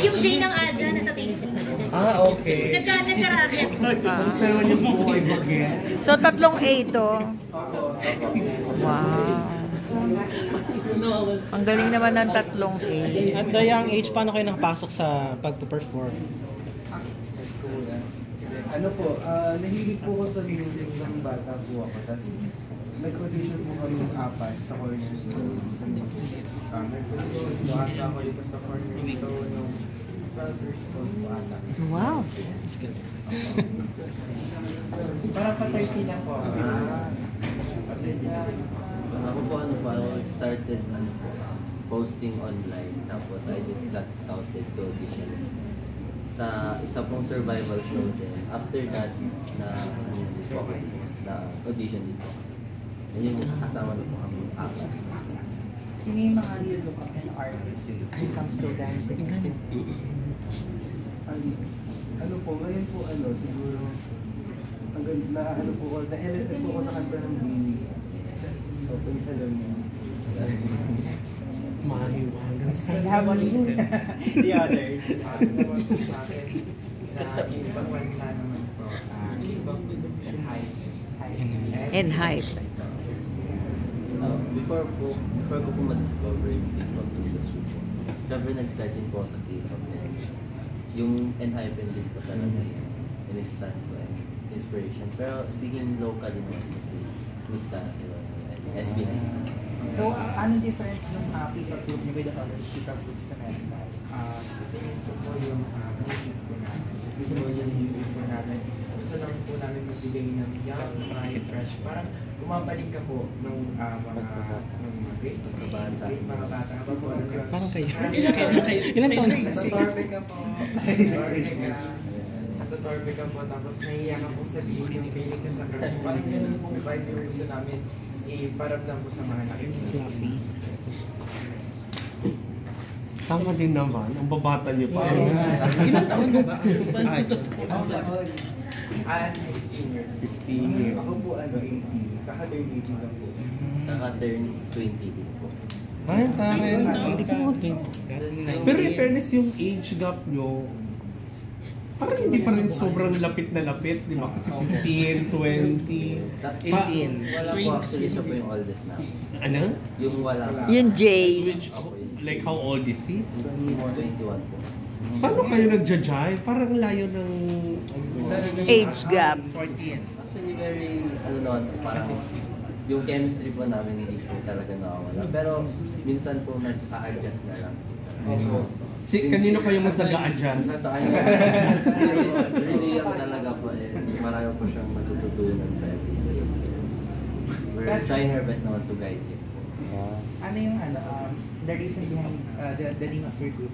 Yung J ng Adja nasa TV. Okay. Nagkaraket. Gusto naman yung buhay bagay. So, tatlong A to. Wow. Ang galing naman ng tatlong A. At the young age, paano kayo nakapasok sa pagpo-perform? Ano po, nahilig po ko sa music ng bata po ako. Tapos, nag-audition po kami ng apat sa Cornerstone. Nag-audition po ata ako dito sa Cornerstone ng 12 years old po ata. Wow. Parang patay na po. Ako po I started posting online. Tapos I just got scouted to audition sa isa pong survival show din. After that, na audition dito. Yan yung kasama na po kami apat. Sino yung mga look up and artists when it comes to dancing? Ano po, ngayon po siguro, ano po ko, na-LSS po ko sa kanta ng Bini. Open salon niya. Mahiwagang sa And how about you? The others? Naman po sa akin, sa ibang bansa naman po, And hype. Before ko po ma-discover yung K-pop industry po, syempre nag-start din po sa K-pop din. Yung Enhypen din po talaga yun. And it's time to inspiration. Pero speaking locally naman kasi, Misa, SB9. So, anong difference ng K-pop group niyo with the other K-pop groups na meron tayo? Sa tingin ko po yung music po namin. Kasi po yung music po namin, gusto lang po namin magbigay ng young, bright, fresh. Parang bumabalik ka po ng mga grades. Mga bata. Parang kayo. Ilan taon? Natatorpe ka po. Natatorpe ka po. Tapos naiiyak ka po sabihin yung feelings sa group. Parang ganun pong vibe yung gusto namin iparamdam po sa mga nakikinig. Fluffy. Tama din naman. Ang babata niyo pa. Ilan taon ba? 15 years. 15 years. Ako po 18. Kaka-turn 18 lang po. Naka-turn 20 din po. Ay, tarin. Hindi ko din. Pero in fairness, yung age gap nyo, parang hindi pa rin sobrang lapit na lapit, di ba? Kasi 15, 20, 18. Wala po actually, siya po yung oldest na. Ano? Yung wala. Yung J. Which, like how old is he? He's 21 po. Paano kayo nagja-jive? Parang layo ng Age gap. Actually, very, parang yung chemistry po namin hindi po talaga nakawala. Pero minsan po nag-a-adjust na lang. Kanino kayo mas nag-a-adjust? Sa kanya, really young talaga po marami po siyang matututunan pa every day. We're trying our best naman to guide him. Ano yung the reason behind the name of your group?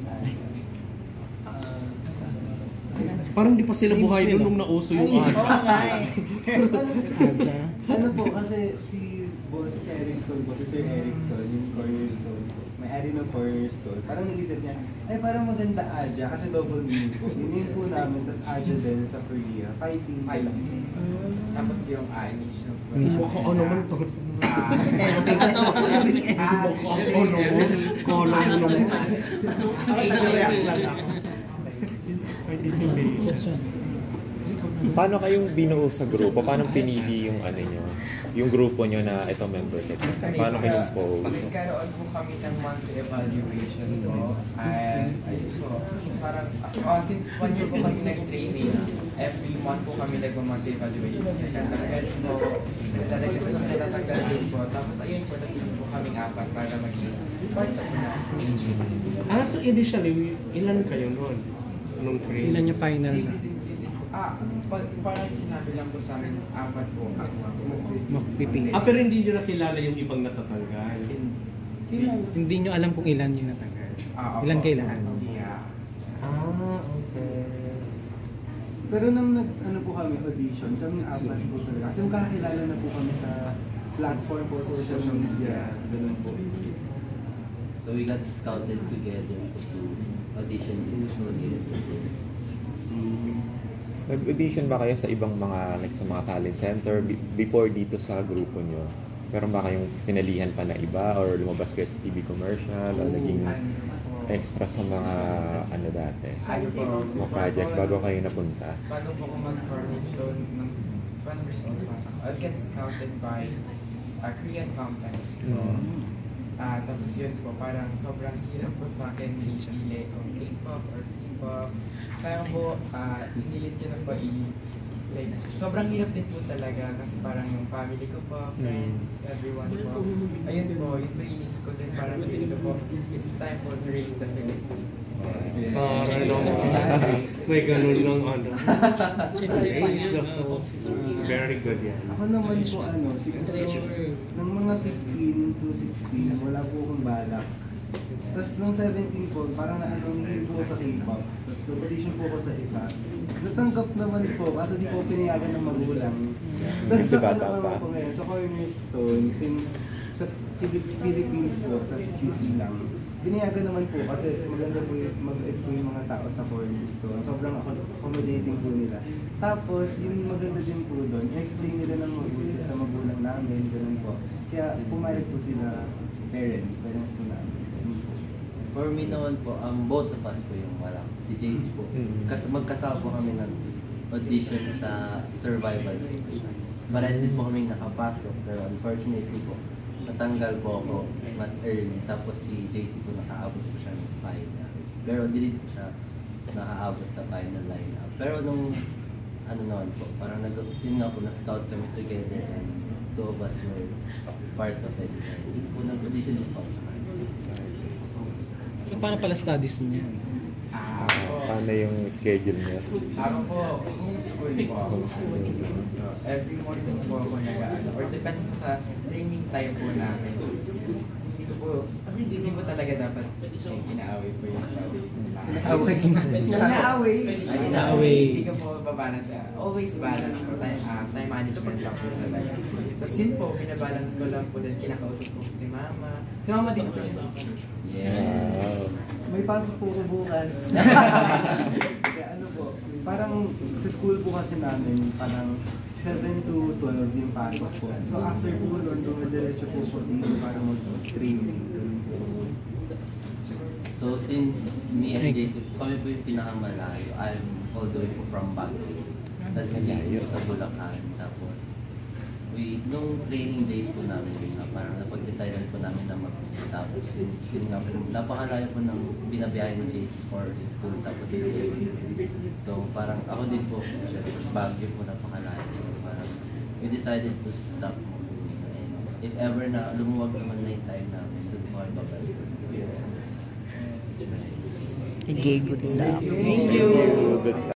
Parang di pa sila buhay nung nauso yung Oo Adja. nga eh. Ano po, kasi si Boss Erickson po, si Sir Erickson, yung Cornerstone po. May-ari ng Cornerstone. Parang nag-isip niya, ay parang maganda Adja kasi double meaning po. Yun po namin, tas Adja din sa Korea. Fighting. Tapos yung initials po. Oo naman to. Paano kayong binuo sa grupo? Paano pinili yung yung grupo nyo na ito member kita? Paano kayo post? Nagkaroon po kami ng monthly evaluation po. And ayun po, parang since 1 year po kami nag-training, every month po kami nag-monthly evaluation. Natanggal po, talaga po sa natanggal din po. Tapos ayun po, naging po kaming apat para maging part of na aging. So initially, ilan kayo noon? Nung training? Ilan yung final na? Parang sinabi lang po sa amin, apat po ang Magpipili. Pero hindi nyo nakilala yung ibang natatanggal? Hindi nyo alam kung ilan yung natanggal. Ilan kailangan? Yeah. Okay. Pero nang po kami audition, kami apat po talaga. Kasi kakilala na po kami sa platform po, social media, ganun po. So we got scouted together to audition together. Nag-audition ba kayo sa ibang mga, like sa mga talent center before dito sa grupo nyo? Pero ba kayong sinalihan pa na iba or lumabas kayo sa TV commercial o naging extra sa mga ano dati? Ano po, Mga project bago kayo napunta? Bago po ako mag-cornerstone ng 1 years old pa ako, I get scouted by a Korean companies po. Tapos yun po, parang sobrang hirap po sa akin pili o K-pop or K-pop. Kaya po, hinilit ko na po like, sobrang hirap din po talaga kasi parang yung family ko po, friends, everyone po. Ayun po, yun po inisip ko din, parang feeling ko po, it's time po to raise the Philippines. May ganun lang ano. Raise the Philippines. Very good yan. Ako naman po siguro, ng mga 15 to 16, wala po akong balak. Tapos nung 17 po, parang naanong po sa K-pop. Tapos na-audition po ako sa isa. Natanggap naman po, kaso di po pinayagan ng magulang. Tapos Kasi bata naman pa. ako ngayon, sa Cornerstone, since sa Philippines po, tapos QC lang. Pinayagan naman po kasi maganda po mag-ed po yung mga tao sa Cornerstone. Sobrang accommodating po nila. Tapos, yung maganda din po doon, explain nila ng mabuti sa magulang namin, ganun po. Kaya pumayag po sila parents po namin. For me naman po, both of us po yung wala. Si JC po. Kasi magkasama po kami ng audition sa Survival Philippines. Parehas din po kami nakapasok, pero unfortunately po, natanggal po ako mas early. Tapos si JC po nakaabot po siya ng final. Pero hindi po siya nakaabot sa final lineup. Pero nung ano naman po, parang yun nga po, na-scout kami together and two of us were part of it. Hindi po nag-audition din po ako sa kanila. Paano pala studies mo yan? Paano yung schedule niya? Ako po, homeschool po ako. So, every morning po ako nag-aano. Or depends po sa training time po namin. Hindi po talaga dapat inaaway po yung studies. Inaaway. Hindi ko po babalance. Always balance po. Time management lang po talaga. Tapos yun po, binabalance ko lang po din. Kinakausap ko si mama. Si mama din po yun. Yes. May pasok po ko bukas. Kaya ano po, parang sa school po kasi namin, parang 7 to 12 yung pasok po. So after po nun, dumadiretso po po dito para mag-training. So since me and JC, kami po yung pinakamalayo. I'm all the way po from Baguio. Tapos si JC po sa Bulacan. Tapos nung training days po namin, parang napag-decidean po namin na mag-tapos. Since yun nga po, napakalayo po ng binabiyahe ni JC for school tapos sa So parang ako din po, Baguio po napakalayo. So parang we decided to stop. And if ever na lumuwag naman na yung time namin, so kami babalik sa school. Sige, good luck. Thank you. Good